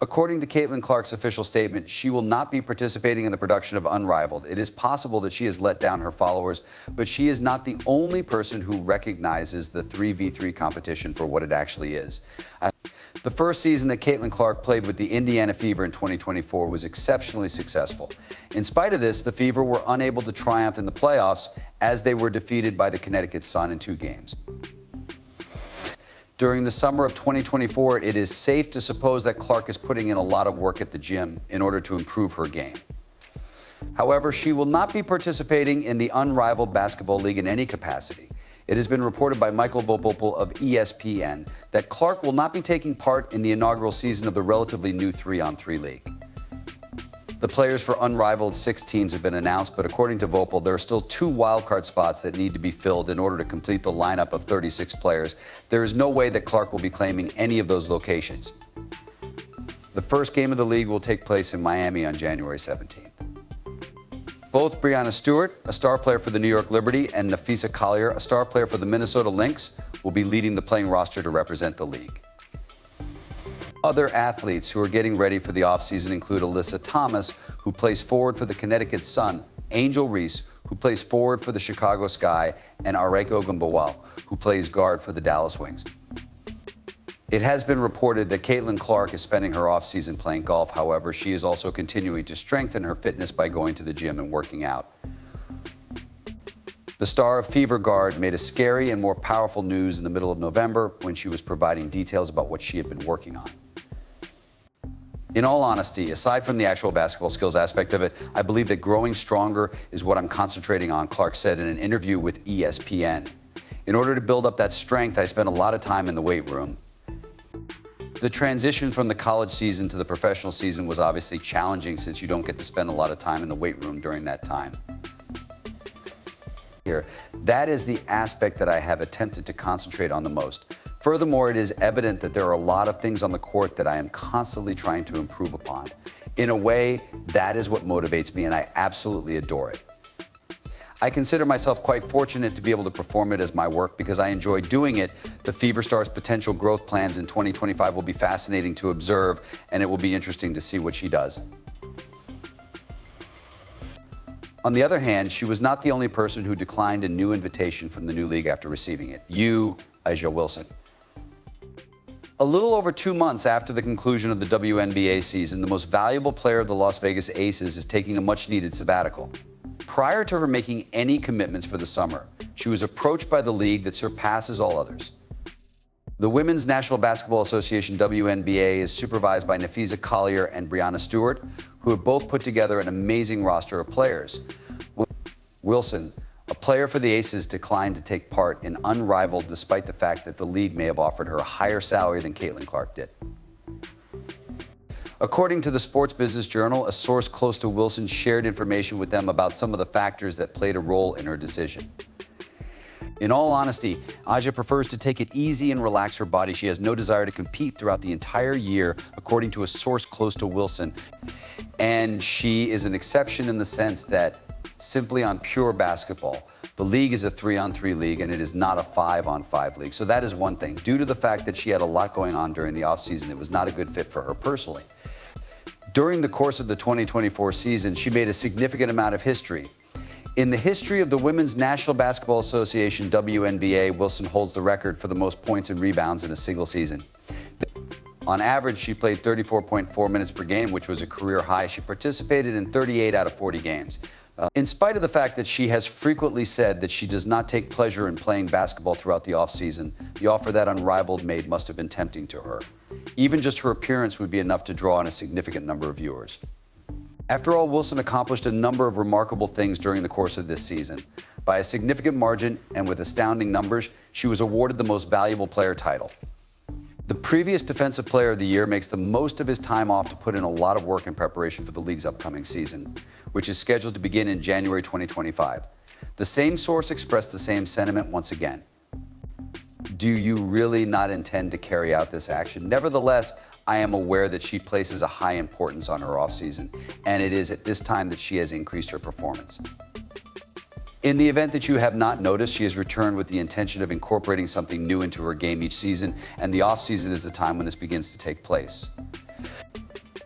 According to Caitlyn Clark's official statement, she will not be participating in the production of Unrivaled. It is possible that she has let down her followers, but she is not the only person who recognizes the 3v3 competition for what it actually is. The first season that Caitlyn Clark played with the Indiana Fever in 2024 was exceptionally successful. In spite of this, the Fever were unable to triumph in the playoffs as they were defeated by the Connecticut Sun in 2 games. During the summer of 2024, it is safe to suppose that Clark is putting in a lot of work at the gym in order to improve her game. However, she will not be participating in the Unrivaled Basketball League in any capacity. It has been reported by Michael Vopopel of ESPN that Clark will not be taking part in the inaugural season of the relatively new 3-on-3 league. The players for Unrivaled 6 teams have been announced, but according to Vopel, there are still 2 wildcard spots that need to be filled in order to complete the lineup of 36 players. There is no way that Clark will be claiming any of those locations. The first game of the league will take place in Miami on January 17th. Both Breanna Stewart, a star player for the New York Liberty, and Napheesa Collier, a star player for the Minnesota Lynx, will be leading the playing roster to represent the league. Other athletes who are getting ready for the offseason include Alyssa Thomas, who plays forward for the Connecticut Sun, Angel Reese, who plays forward for the Chicago Sky, and Arek Ogunbowale, who plays guard for the Dallas Wings. It has been reported that Caitlyn Clark is spending her offseason playing golf. However, she is also continuing to strengthen her fitness by going to the gym and working out. The star of Fever guard made a scary and more powerful news in the middle of November when she was providing details about what she had been working on. In all honesty, aside from the actual basketball skills aspect of it, I believe that growing stronger is what I'm concentrating on, Clark said in an interview with ESPN. In order to build up that strength, I spent a lot of time in the weight room. The transition from the college season to the professional season was obviously challenging since you don't get to spend a lot of time in the weight room during that time. That is the aspect that I have attempted to concentrate on the most. Furthermore, it is evident that there are a lot of things on the court that I am constantly trying to improve upon. In a way, that is what motivates me, and I absolutely adore it. I consider myself quite fortunate to be able to perform it as my work because I enjoy doing it. The Fever Star's potential growth plans in 2025 will be fascinating to observe, and it will be interesting to see what she does. On the other hand, she was not the only person who declined a new invitation from the new league after receiving it. You, A'ja Wilson. A little over 2 months after the conclusion of the WNBA season, the most valuable player of the Las Vegas Aces is taking a much-needed sabbatical. Prior to her making any commitments for the summer, she was approached by the league that surpasses all others. The Women's National Basketball Association, WNBA, is supervised by Napheesa Collier and Breanna Stewart, who have both put together an amazing roster of players. Wilson, a player for the Aces, declined to take part in Unrivaled despite the fact that the league may have offered her a higher salary than Caitlyn Clark did. According to the Sports Business Journal, a source close to Wilson shared information with them about some of the factors that played a role in her decision. In all honesty, A'ja prefers to take it easy and relax her body. She has no desire to compete throughout the entire year, according to a source close to Wilson. And she is an exception in the sense that simply on pure basketball, the league is a 3-on-3 league and it is not a 5-on-5 league. So that is one thing. Due to the fact that she had a lot going on during the offseason, it was not a good fit for her personally. During the course of the 2024 season, she made a significant amount of history. In the history of the Women's National Basketball Association, WNBA, Wilson holds the record for the most points and rebounds in a single season. On average, she played 34.4 minutes per game, which was a career high. She participated in 38 out of 40 games. In spite of the fact that she has frequently said that she does not take pleasure in playing basketball throughout the offseason, the offer that Unrivaled made must have been tempting to her. Even just her appearance would be enough to draw in a significant number of viewers. After all, Wilson accomplished a number of remarkable things during the course of this season. By a significant margin and with astounding numbers, she was awarded the Most Valuable Player title. The previous Defensive Player of the Year makes the most of his time off to put in a lot of work in preparation for the league's upcoming season, which is scheduled to begin in January 2025. The same source expressed the same sentiment once again. Do you really not intend to carry out this action? Nevertheless, I am aware that she places a high importance on her offseason, and it is at this time that she has increased her performance. In the event that you have not noticed, she has returned with the intention of incorporating something new into her game each season, and the offseason is the time when this begins to take place.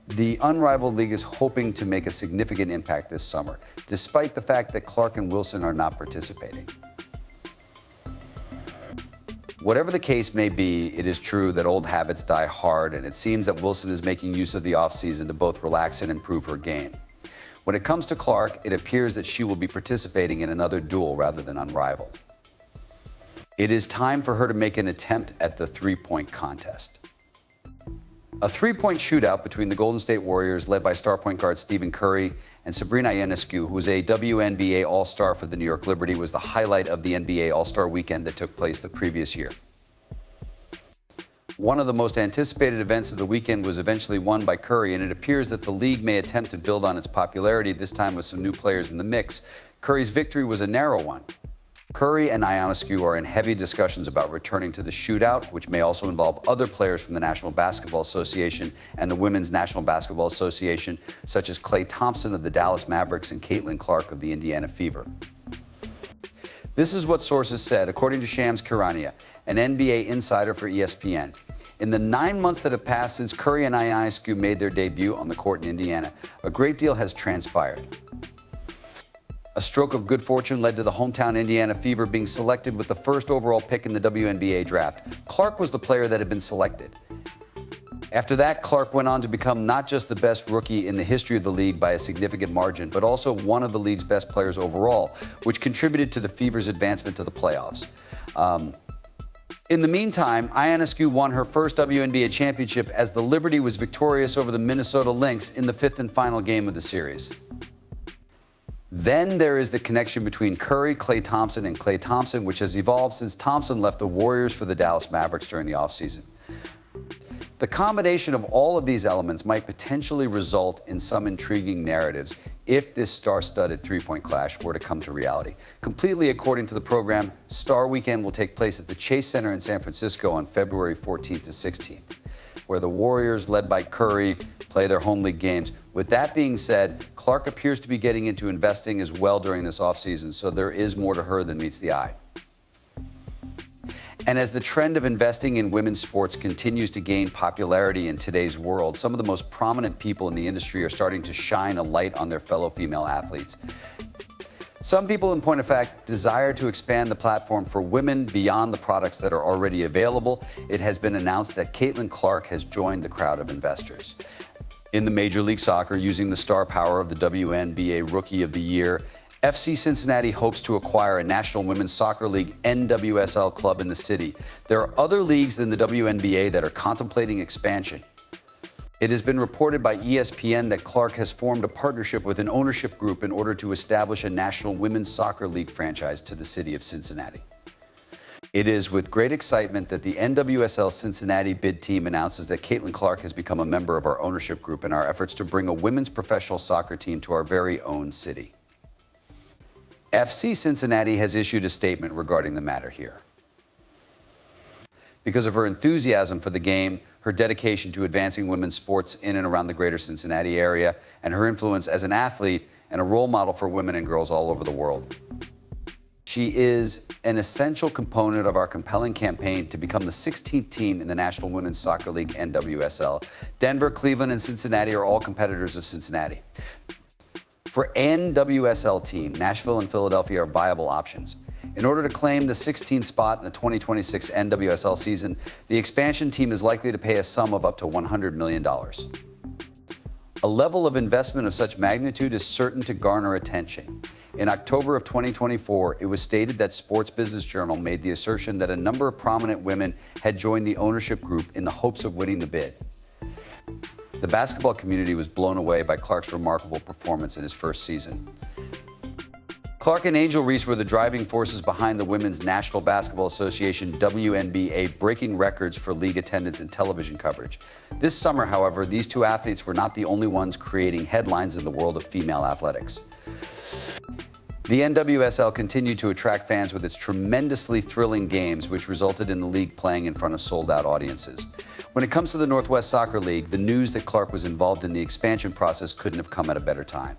The Unrivaled League is hoping to make a significant impact this summer, despite the fact that Clark and Wilson are not participating. Whatever the case may be, it is true that old habits die hard, and it seems that Wilson is making use of the offseason to both relax and improve her game. When it comes to Clark, it appears that she will be participating in another duel rather than Unrivaled. It is time for her to make an attempt at the three-point contest. A three-point shootout between the Golden State Warriors, led by star point guard Stephen Curry and Sabrina Ionescu, who was a WNBA All-Star for the New York Liberty, was the highlight of the NBA All-Star Weekend that took place the previous year. One of the most anticipated events of the weekend was eventually won by Curry, and it appears that the league may attempt to build on its popularity, this time with some new players in the mix. Curry's victory was a narrow one. Curry and Ionescu are in heavy discussions about returning to the shootout, which may also involve other players from the National Basketball Association and the Women's National Basketball Association, such as Klay Thompson of the Dallas Mavericks and Caitlyn Clark of the Indiana Fever. This is what sources said, according to Shams Charania, an NBA insider for ESPN. In the 9 months that have passed since Curry and Ionescu made their debut on the court in Indiana, a great deal has transpired. A stroke of good fortune led to the hometown Indiana Fever being selected with the first overall pick in the WNBA draft. Clark was the player that had been selected. After that, Clark went on to become not just the best rookie in the history of the league by a significant margin, but also one of the league's best players overall, which contributed to the Fever's advancement to the playoffs. In the meantime, Ionescu won her first WNBA championship as the Liberty was victorious over the Minnesota Lynx in the fifth and final game of the series. Then there is the connection between Curry, Klay Thompson, and Klay Thompson, which has evolved since Thompson left the Warriors for the Dallas Mavericks during the offseason. The combination of all of these elements might potentially result in some intriguing narratives if this star-studded three-point clash were to come to reality. Completely according to the program, Star Weekend will take place at the Chase Center in San Francisco on February 14th to 16th, where the Warriors, led by Curry, play their home league games. With that being said, Clark appears to be getting into investing as well during this offseason, so there is more to her than meets the eye. And as the trend of investing in women's sports continues to gain popularity in today's world, some of the most prominent people in the industry are starting to shine a light on their fellow female athletes. Some people, in point of fact, desire to expand the platform for women beyond the products that are already available. It has been announced that Caitlyn Clark has joined the crowd of investors. In the Major League Soccer, using the star power of the WNBA Rookie of the Year, FC Cincinnati hopes to acquire a National Women's Soccer League NWSL club in the city. There are other leagues than the WNBA that are contemplating expansion. It has been reported by ESPN that Clark has formed a partnership with an ownership group in order to establish a National Women's Soccer League franchise to the city of Cincinnati. It is with great excitement that the NWSL Cincinnati bid team announces that Caitlyn Clark has become a member of our ownership group in our efforts to bring a women's professional soccer team to our very own city. FC Cincinnati has issued a statement regarding the matter here. Because of her enthusiasm for the game, her dedication to advancing women's sports in and around the greater Cincinnati area, and her influence as an athlete and a role model for women and girls all over the world. She is an essential component of our compelling campaign to become the 16th team in the National Women's Soccer League NWSL. Denver, Cleveland, and Cincinnati are all competitors of Cincinnati. For NWSL team, Nashville and Philadelphia are viable options. In order to claim the 16th spot in the 2026 NWSL season, the expansion team is likely to pay a sum of up to $100 million. A level of investment of such magnitude is certain to garner attention. In October of 2024, it was stated that Sports Business Journal made the assertion that a number of prominent women had joined the ownership group in the hopes of winning the bid. The basketball community was blown away by Clark's remarkable performance in his first season. Clark and Angel Reese were the driving forces behind the Women's National Basketball Association WNBA breaking records for league attendance and television coverage. This summer, however, these two athletes were not the only ones creating headlines in the world of female athletics. The NWSL continued to attract fans with its tremendously thrilling games, which resulted in the league playing in front of sold-out audiences. When it comes to the Northwest Soccer League, the news that Clark was involved in the expansion process couldn't have come at a better time.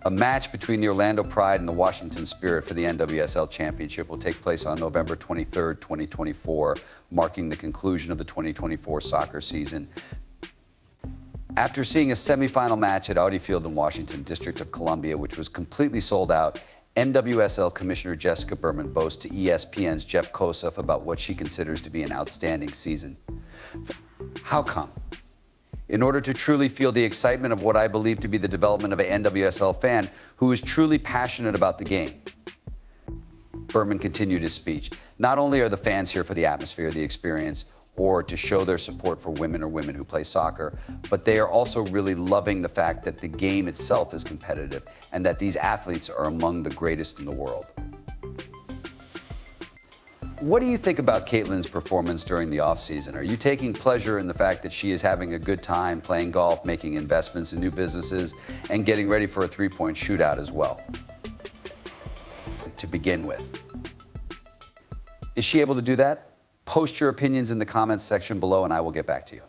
A match between the Orlando Pride and the Washington Spirit for the NWSL Championship will take place on November 23, 2024, marking the conclusion of the 2024 soccer season. After seeing a semifinal match at Audi Field in Washington, District of Columbia, which was completely sold out, NWSL Commissioner Jessica Berman boasts to ESPN's Jeff Kosuf about what she considers to be an outstanding season. How come? In order to truly feel the excitement of what I believe to be the development of an NWSL fan who is truly passionate about the game. Berman continued his speech. Not only are the fans here for the atmosphere, the experience, or to show their support for women or women who play soccer, but they are also really loving the fact that the game itself is competitive and that these athletes are among the greatest in the world. What do you think about Caitlyn's performance during the offseason? Are you taking pleasure in the fact that she is having a good time playing golf, making investments in new businesses, and getting ready for a three-point shootout as well? To begin with. Is she able to do that? Post your opinions in the comments section below and I will get back to you.